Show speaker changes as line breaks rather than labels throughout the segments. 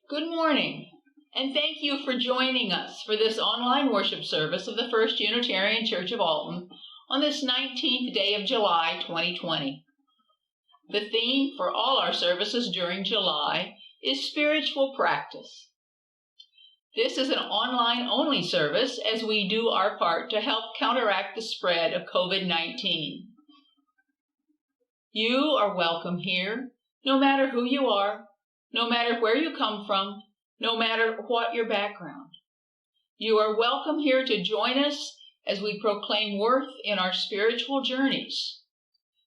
Good morning, and thank you for joining us for this online worship service of the First Unitarian Church of Alton on this 19th day of July 2020. The theme for all our services during July is spiritual practice. This is an online-only service as we do our part to help counteract the spread of COVID-19. You are welcome here, no matter who you are, no matter where you come from, no matter what your background. You are welcome here to join us as we proclaim worth in our spiritual journeys.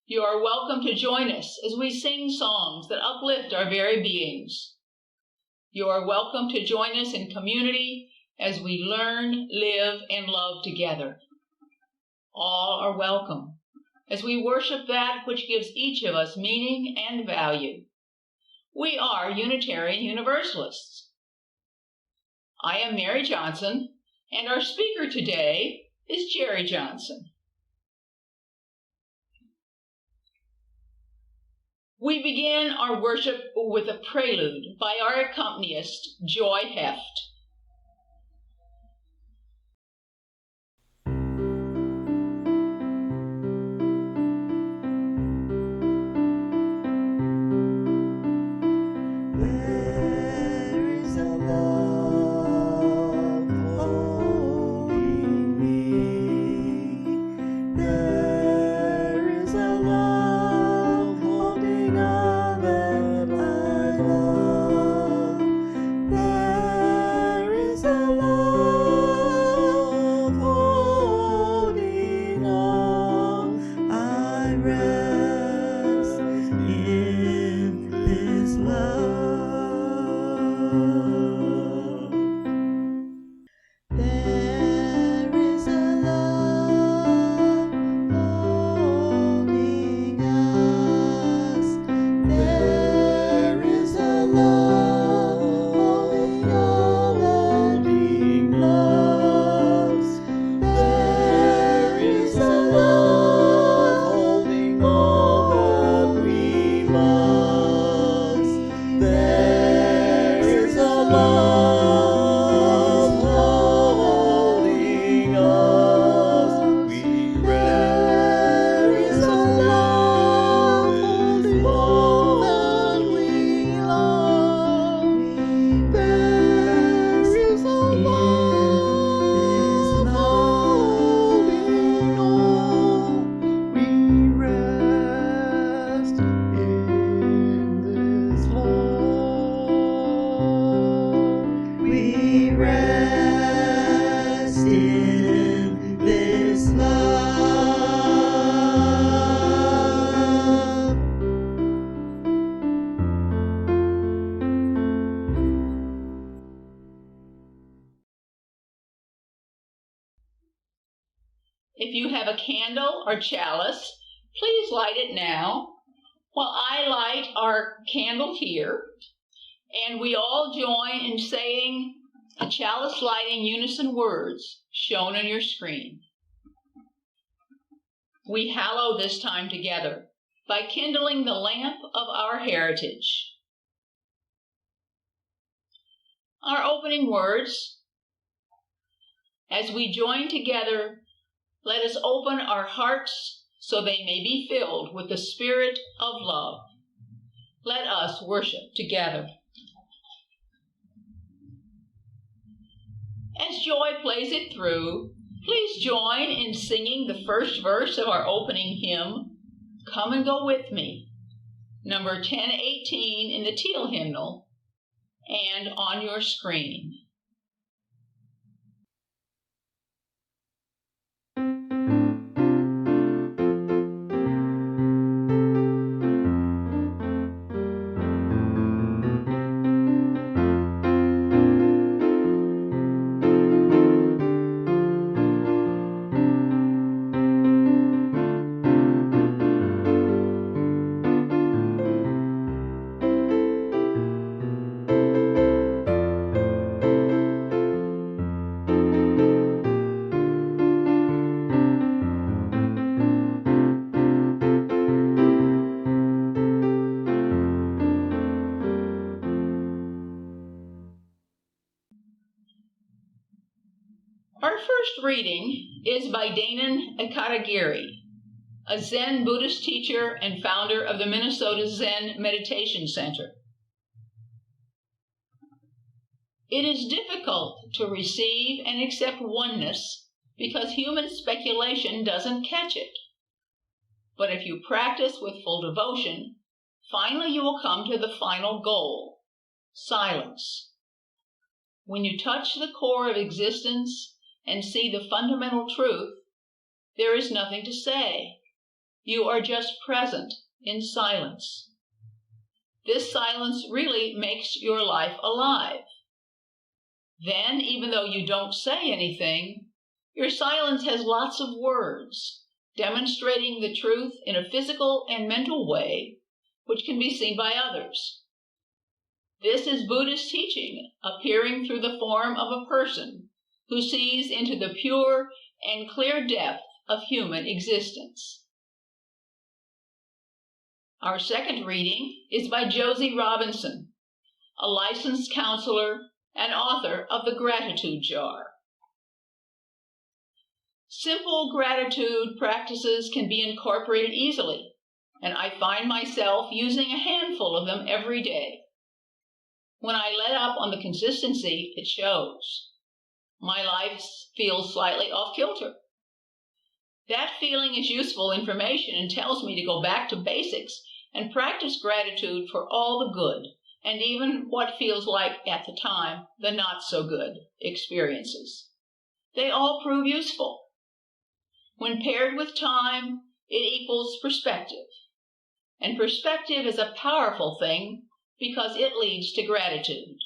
You are welcome to join us as we sing songs that uplift our very beings. You are welcome to join us in community as we learn, live, and love together. All are welcome as we worship that which gives each of us meaning and value. We are Unitarian Universalists. I am Mary Johnson, and our speaker today is Jerry Johnson. We begin our worship with a prelude by our accompanist, Joy Heft. If you have a candle or chalice, please light it now while I light our candle here, and we all join in saying a chalice lighting unison words shown on your screen. We hallow this time together by kindling the lamp of our heritage. Our opening words, as we join together, let us open our hearts so they may be filled with the spirit of love. Let us worship together. As Joy plays it through, please join in singing the first verse of our opening hymn, Come and Go With Me, number 1018 in the Teal hymnal, and on your screen. reading is by Danon Katagiri, a Zen Buddhist teacher and founder of the Minnesota Zen Meditation Center. It is difficult to receive and accept oneness because human speculation doesn't catch it. But if you practice with full devotion, finally you will come to the final goal, silence. When you touch the core of existence and see the fundamental truth, there is nothing to say. You are just present in silence. This silence really makes your life alive. Then, even though you don't say anything, your silence has lots of words, demonstrating the truth in a physical and mental way, which can be seen by others. This is Buddhist teaching appearing through the form of a person who sees into the pure and clear depth of human existence. Our second reading is by Josie Robinson, a licensed counselor and author of The Gratitude Jar. Simple gratitude practices can be incorporated easily, and I find myself using a handful of them every day. When I let up on the consistency, it shows. My life feels slightly off kilter. That feeling is useful information and tells me to go back to basics and practice gratitude for all the good, and even what feels like, at the time, the not-so-good experiences. They all prove useful. When paired with time, it equals perspective. And perspective is a powerful thing because it leads to gratitude.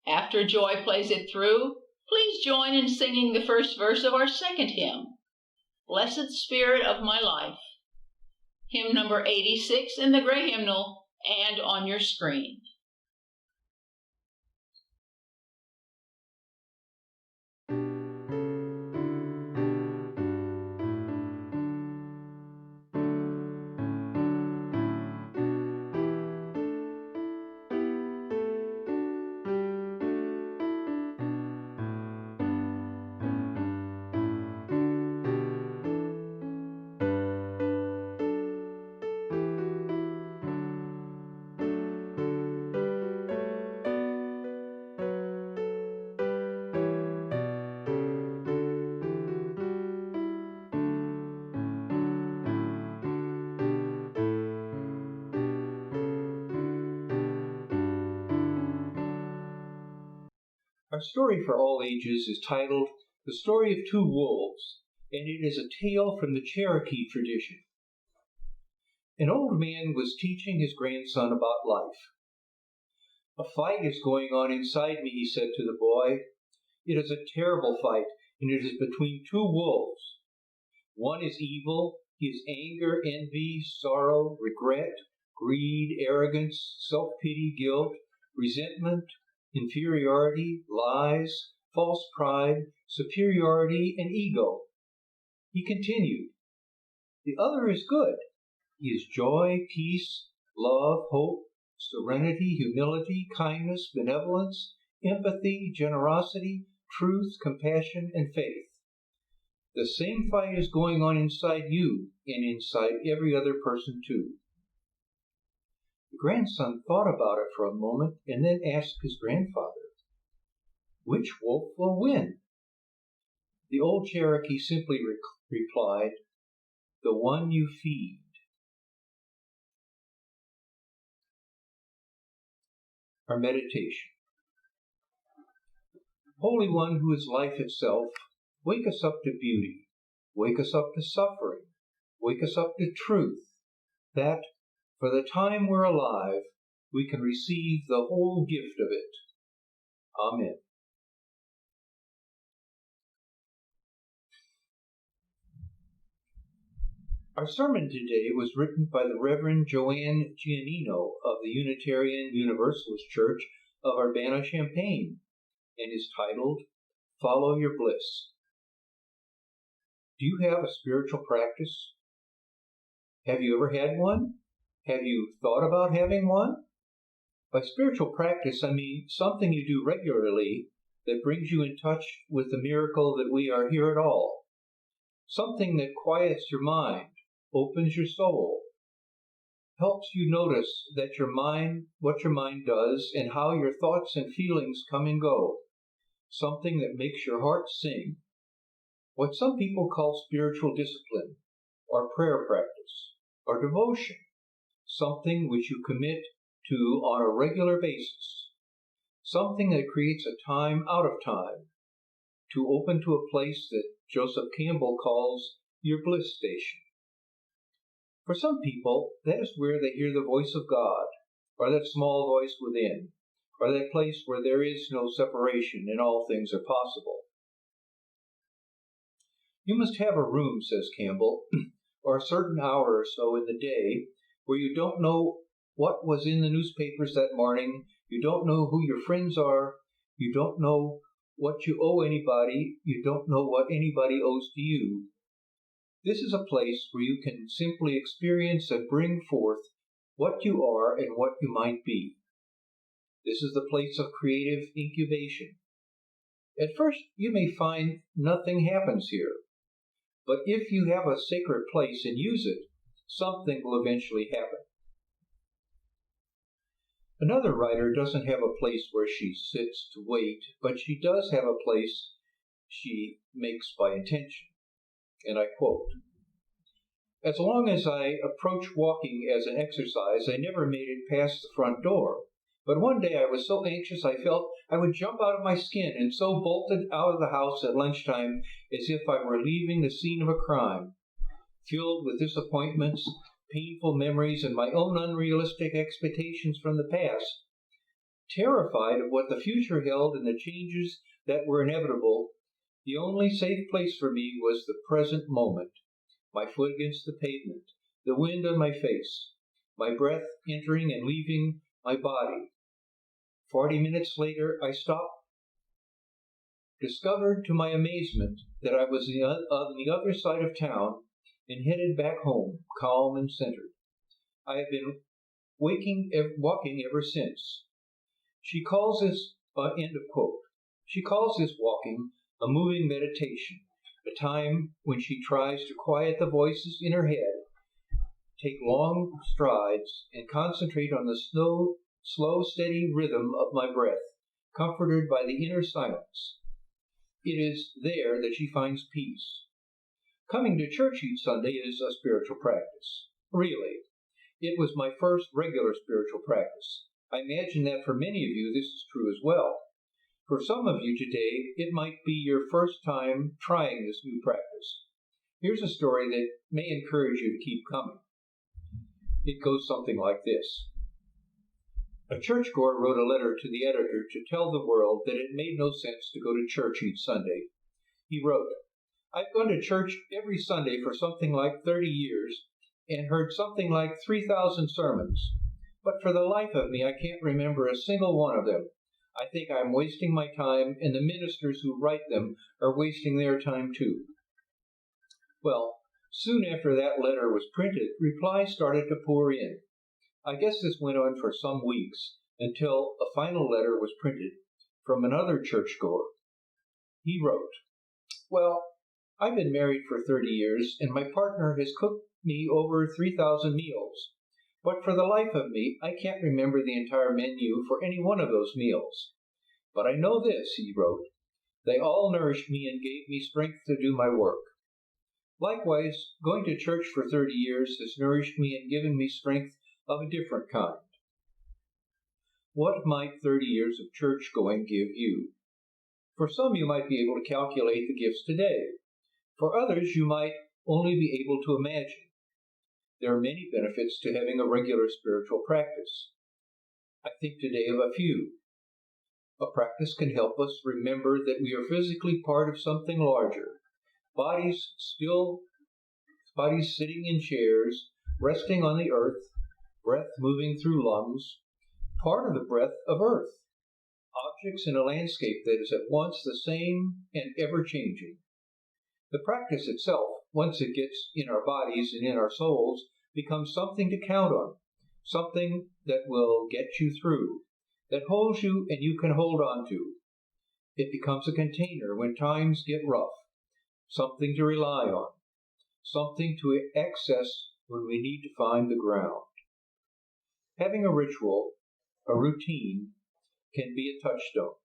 After Joy plays it through, please join in singing the first verse of our second hymn, Blessed Spirit of My Life, hymn number 86 in the Gray Hymnal and on your screen.
Our story for all ages is titled The Story of Two Wolves, and it is a tale from the Cherokee tradition. An old man was teaching his grandson about life. A fight is going on inside me, he said to the boy. It is a terrible fight, and it is between two wolves. One is evil. He is anger, envy, sorrow, regret, greed, arrogance, self-pity, guilt, resentment, inferiority, lies, false pride, superiority, and ego. He continued, the other is good. He is joy, peace, love, hope, serenity, humility, kindness, benevolence, empathy, generosity, truth, compassion, and faith. The same fight is going on inside you and inside every other person too. The grandson thought about it for a moment and then asked his grandfather, which wolf will win? The old Cherokee simply replied, the one you feed. Our meditation. Holy One who is life itself, wake us up to beauty, wake us up to suffering, wake us up to truth, that, for the time we're alive, we can receive the whole gift of it. Amen. Our sermon today was written by the Reverend Joanne Giannino of the Unitarian Universalist Church of Urbana-Champaign and is titled, Follow Your Bliss. Do you have a spiritual practice? Have you ever had one? Have you thought about having one? By spiritual practice, I mean something you do regularly that brings you in touch with the miracle that we are here at all. Something that quiets your mind, opens your soul, helps you notice that what your mind does, and how your thoughts and feelings come and go. Something that makes your heart sing. What some people call spiritual discipline, or prayer practice, or devotion. Something which you commit to on a regular basis. Something that creates a time out of time, to open to a place that Joseph Campbell calls your bliss station. For some people, that is where they hear the voice of God, or that small voice within, or that place where there is no separation and all things are possible. You must have a room, says Campbell, or a certain hour or so in the day where you don't know what was in the newspapers that morning, you don't know who your friends are, you don't know what you owe anybody, you don't know what anybody owes to you. This is a place where you can simply experience and bring forth what you are and what you might be. This is the place of creative incubation. At first, you may find nothing happens here, but if you have a sacred place and use it, something will eventually happen. Another writer doesn't have a place where she sits to wait, but she does have a place she makes by intention. And I quote, "As long as I approached walking as an exercise, I never made it past the front door. But one day I was so anxious I felt I would jump out of my skin, and so bolted out of the house at lunchtime as if I were leaving the scene of a crime. Filled with disappointments, painful memories, and my own unrealistic expectations from the past, terrified of what the future held and the changes that were inevitable, the only safe place for me was the present moment, my foot against the pavement, the wind on my face, my breath entering and leaving my body. 40 minutes later, I stopped, discovered to my amazement that I was on the other side of town, and headed back home, calm and centered. I have been walking ever since." She calls this, end of quote. She calls this walking a moving meditation, a time when she tries to quiet the voices in her head, take long strides, and concentrate on the slow, steady rhythm of my breath, comforted by the inner silence. It is there that she finds peace. Coming to church each Sunday is a spiritual practice. Really, it was my first regular spiritual practice. I imagine that for many of you this is true as well. For some of you today, it might be your first time trying this new practice. Here's a story that may encourage you to keep coming. It goes something like this. A churchgoer wrote a letter to the editor to tell the world that it made no sense to go to church each Sunday. He wrote, "I've gone to church every Sunday for something like 30 years and heard something like 3,000 sermons. But for the life of me, I can't remember a single one of them. I think I'm wasting my time, and the ministers who write them are wasting their time too." Well, soon after that letter was printed, replies started to pour in. I guess this went on for some weeks, until a final letter was printed from another churchgoer. He wrote, "Well, I've been married for 30 years, and my partner has cooked me over 3,000 meals. But for the life of me, I can't remember the entire menu for any one of those meals. But I know this," he wrote, "they all nourished me and gave me strength to do my work. Likewise, going to church for 30 years has nourished me and given me strength of a different kind." What might 30 years of church going give you? For some, you might be able to calculate the gifts today. For others, you might only be able to imagine. There are many benefits to having a regular spiritual practice. I think today of a few. A practice can help us remember that we are physically part of something larger. Bodies sitting in chairs, resting on the earth, breath moving through lungs, part of the breath of earth. Objects in a landscape that is at once the same and ever-changing. The practice itself, once it gets in our bodies and in our souls, becomes something to count on, something that will get you through, that holds you and you can hold on to. It becomes a container when times get rough, something to rely on, something to access when we need to find the ground. Having a ritual, a routine, can be a touchstone,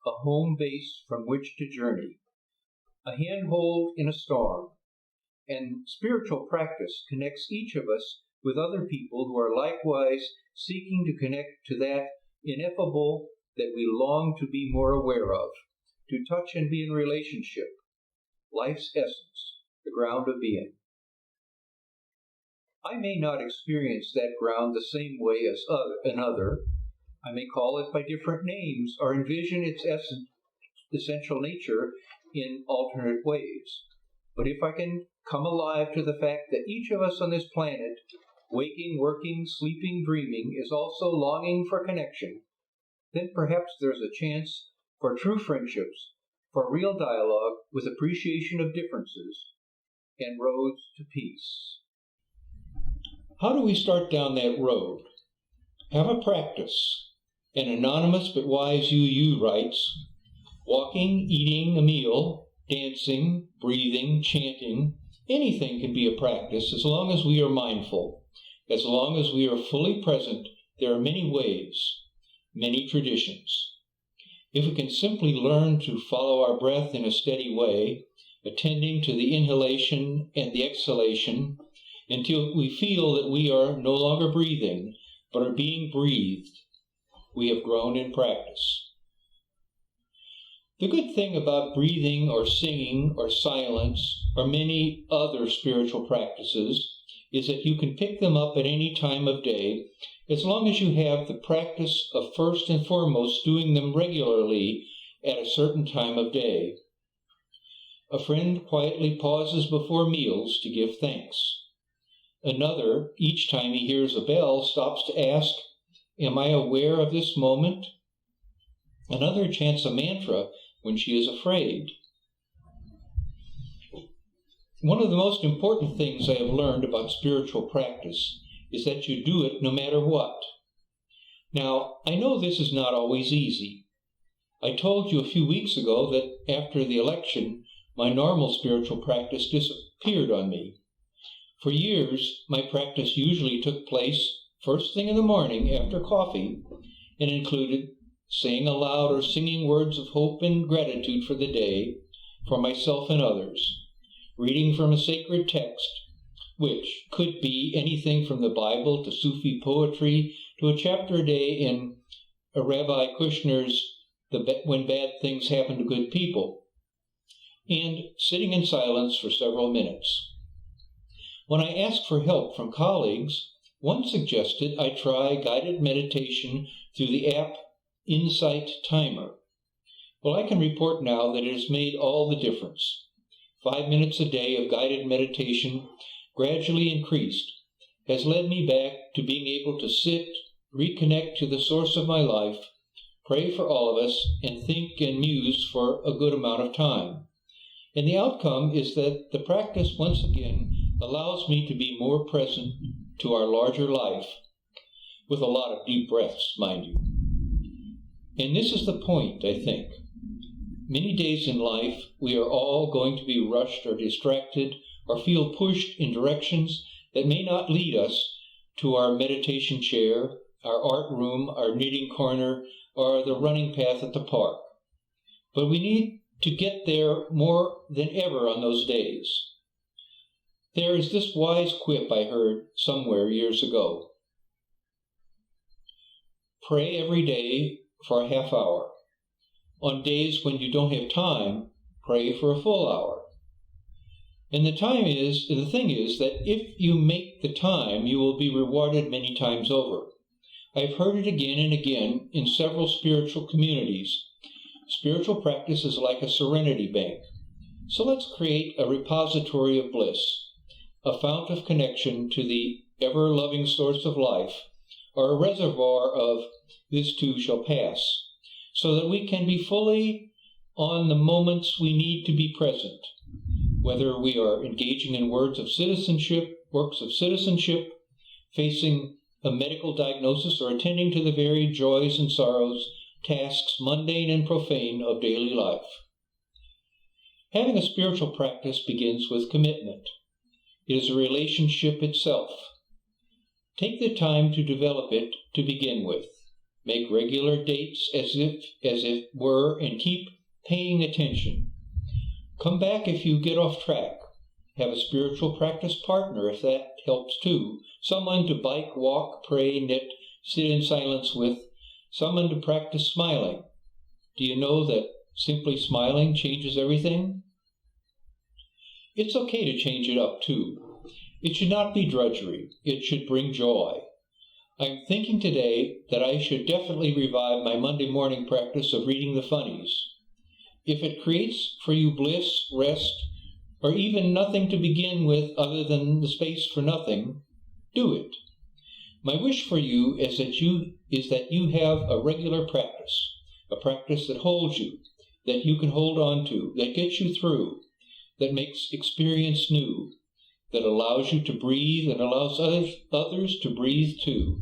a home base from which to journey, a handhold in a storm, and spiritual practice connects each of us with other people who are likewise seeking to connect to that ineffable that we long to be more aware of, to touch and be in relationship, life's essence, the ground of being. I may not experience that ground the same way as another. I may call it by different names or envision its essential nature in alternate ways. But if I can come alive to the fact that each of us on this planet, waking, working, sleeping, dreaming, is also longing for connection, then perhaps there's a chance for true friendships, for real dialogue with appreciation of differences, and roads to peace. How do we start down that road? Have a practice. An anonymous but wise UU writes, walking, eating a meal, dancing, breathing, chanting, anything can be a practice as long as we are mindful. As long as we are fully present, there are many ways, many traditions. If we can simply learn to follow our breath in a steady way, attending to the inhalation and the exhalation, until we feel that we are no longer breathing, but are being breathed, we have grown in practice. The good thing about breathing or singing or silence or many other spiritual practices is that you can pick them up at any time of day as long as you have the practice of first and foremost doing them regularly at a certain time of day. A friend quietly pauses before meals to give thanks. Another, each time he hears a bell, stops to ask, "Am I aware of this moment?" Another chants a mantra when she is afraid. One of the most important things I have learned about spiritual practice is that you do it no matter what. Now, I know this is not always easy. I told you a few weeks ago that after the election, my normal spiritual practice disappeared on me. For years, my practice usually took place first thing in the morning after coffee and included saying aloud or singing words of hope and gratitude for the day, for myself and others, reading from a sacred text, which could be anything from the Bible to Sufi poetry to a chapter a day in Rabbi Kushner's When Bad Things Happen to Good People, and sitting in silence for several minutes. When I asked for help from colleagues, one suggested I try guided meditation through the app Insight Timer. Well, I can report now that it has made all the difference. 5 minutes a day of guided meditation, gradually increased, has led me back to being able to sit, reconnect to the source of my life, pray for all of us, and think and muse for a good amount of time. And the outcome is that the practice once again allows me to be more present to our larger life, with a lot of deep breaths, mind you. And this is the point, I think. Many days in life, we are all going to be rushed or distracted or feel pushed in directions that may not lead us to our meditation chair, our art room, our knitting corner, or the running path at the park. But we need to get there more than ever on those days. There is this wise quip I heard somewhere years ago. Pray every day for a half hour. On days when you don't have time, pray for a full hour. And the thing is that if you make the time, you will be rewarded many times over. I've heard it again and again in several spiritual communities. Spiritual practice is like a serenity bank. So let's create a repository of bliss, a fount of connection to the ever-loving source of life, or a reservoir of "this too shall pass," so that we can be fully on the moments we need to be present, whether we are engaging in works of citizenship, facing a medical diagnosis, or attending to the varied joys and sorrows tasks mundane and profane of daily life. Having a spiritual practice begins with commitment. It is a relationship itself. Take the time to develop it to begin with. Make regular dates as it were, and keep paying attention. Come back if you get off track. Have a spiritual practice partner if that helps too. Someone to bike, walk, pray, knit, sit in silence with. Someone to practice smiling. Do you know that simply smiling changes everything? It's okay to change it up too. It should not be drudgery. It should bring joy. I'm thinking today that I should definitely revive my Monday morning practice of reading the funnies. If it creates for you bliss, rest, or even nothing to begin with other than the space for nothing, do it. My wish for you is that you have a regular practice, a practice that holds you, that you can hold on to, that gets you through, that makes experience new, that allows you to breathe and allows others to breathe too.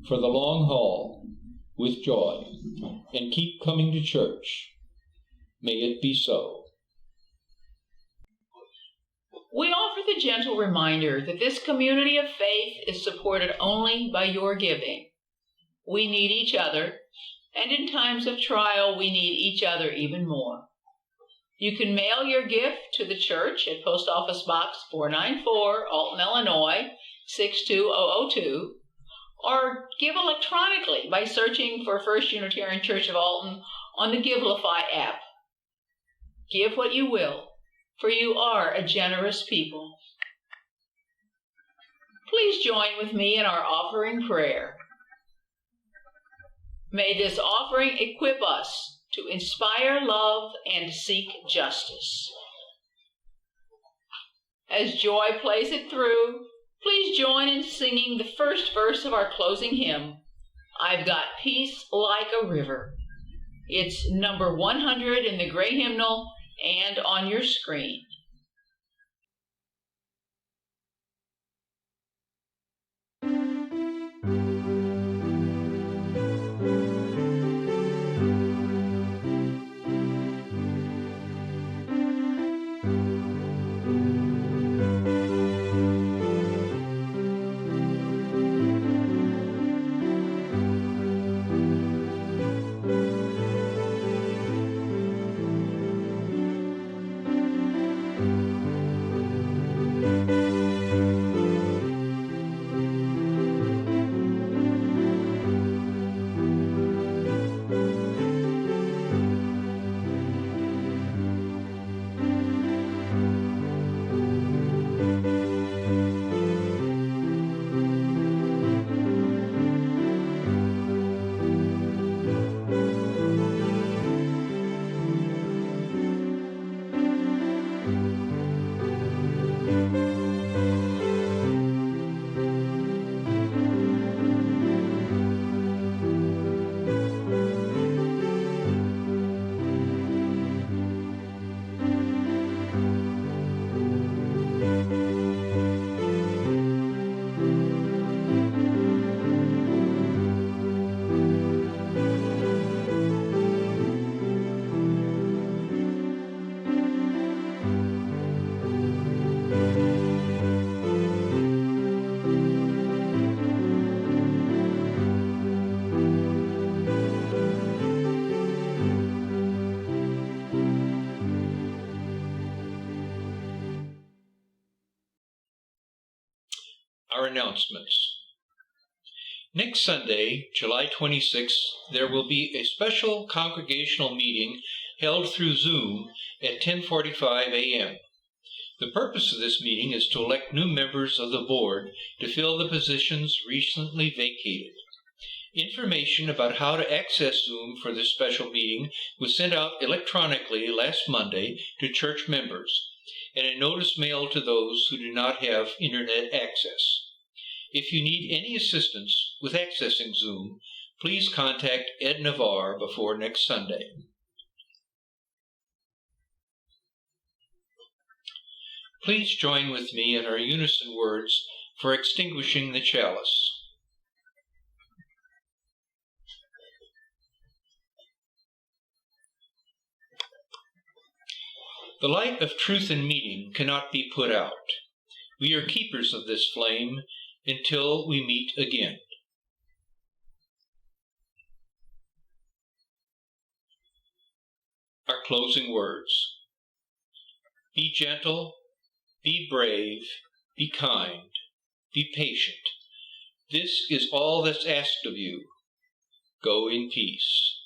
For the long haul, with joy, and keep coming to church. May it be so.
We offer the gentle reminder that this community of faith is supported only by your giving. We need each other, and in times of trial, we need each other even more. You can mail your gift to the church at Post Office Box 494, Alton, Illinois, 62002, or give electronically by searching for First Unitarian Church of Alton on the Givelify app. Give what you will, for you are a generous people. Please join with me in our offering prayer. May this offering equip us to inspire love and seek justice. As joy plays it through, please join in singing the first verse of our closing hymn, I've Got Peace Like a River. It's number 100 in the gray hymnal and on your screen.
Our announcements. Next Sunday, July 26th, there will be a special congregational meeting held through Zoom at 10:45 a.m. The purpose of this meeting is to elect new members of the board to fill the positions recently vacated. Information about how to access Zoom for this special meeting was sent out electronically last Monday to church members, and a notice mailed to those who do not have internet access. If you need any assistance with accessing Zoom, please contact Ed Navarre before next Sunday. Please join with me in our unison words for Extinguishing the Chalice. The light of truth and meaning cannot be put out. We are keepers of this flame until we meet again. Our closing words. Be gentle, be brave, be kind, be patient. This is all that's asked of you. Go in peace.